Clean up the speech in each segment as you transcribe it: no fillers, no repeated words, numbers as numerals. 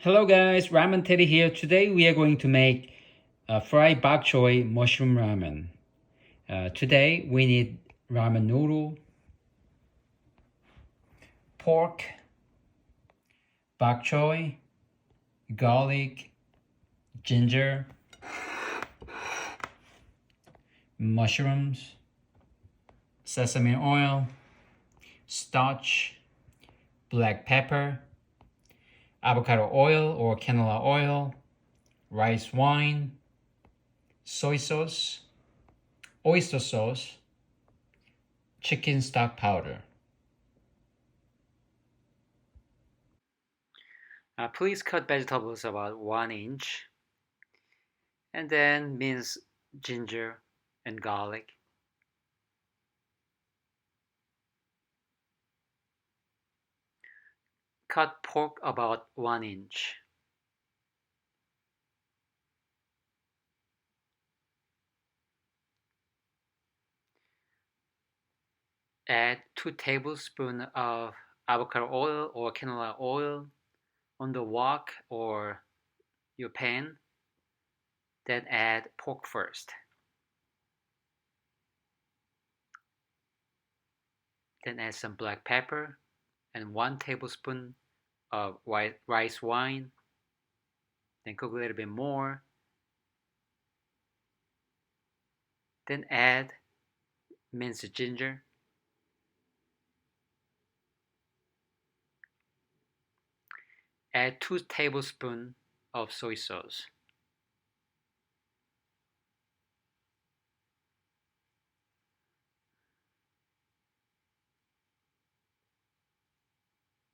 Hello guys, Ramen Teddy here. Today we are going to make fried bok choy mushroom ramen. Today we need ramen noodle, pork, bok choy, garlic, ginger, mushrooms, sesame oil, starch, black pepper, avocado oil or canola oil, rice wine, soy sauce, oyster sauce, chicken stock powder. Please cut vegetables about 1 inch and then mince ginger and garlic. Cut pork about 1 inch. Add 2 tablespoons of avocado oil or canola oil on the wok or your pan. Then add pork first. Then add some black pepper and 1 tablespoon of rice wine. Then cook a little bit more. Then add minced ginger. Add 2 tablespoons of soy sauce.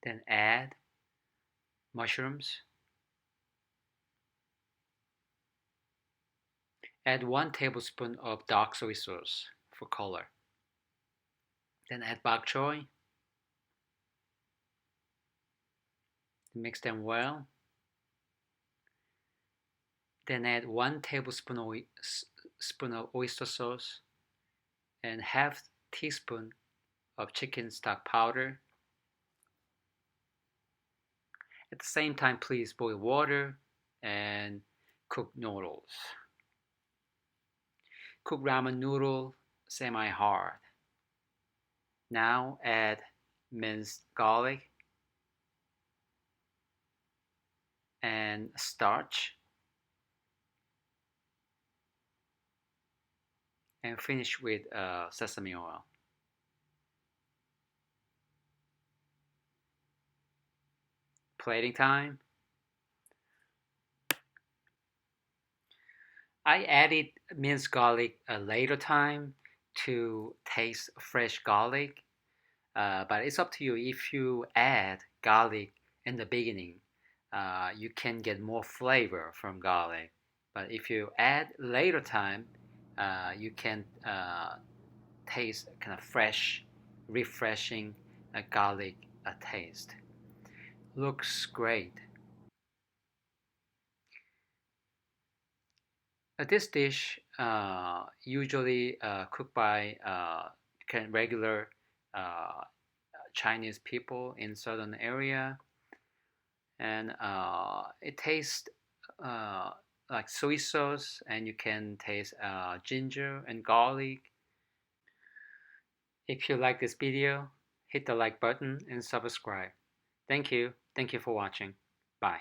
Then add mushrooms. Add 1 tablespoon of dark soy sauce for color. Then add bok choy. Mix them well. Then add 1 tablespoon of oyster sauce and half teaspoon of chicken stock powder. At the same time, please boil water and cook noodles. Cook ramen noodle semi-hard. Now add minced garlic and starch and finish with sesame oil. Plating time. I added minced garlic a later time to taste fresh garlic, but it's up to you. If you add garlic in the beginning, you can get more flavor from garlic. But if you add later time, you can taste kind of fresh, refreshing garlic taste. Looks great. This dish usually cooked by regular Chinese people in southern area, and it tastes like soy sauce, and you can taste ginger and garlic. If you like this video, hit the like button and subscribe. Thank you. Thank you for watching. Bye.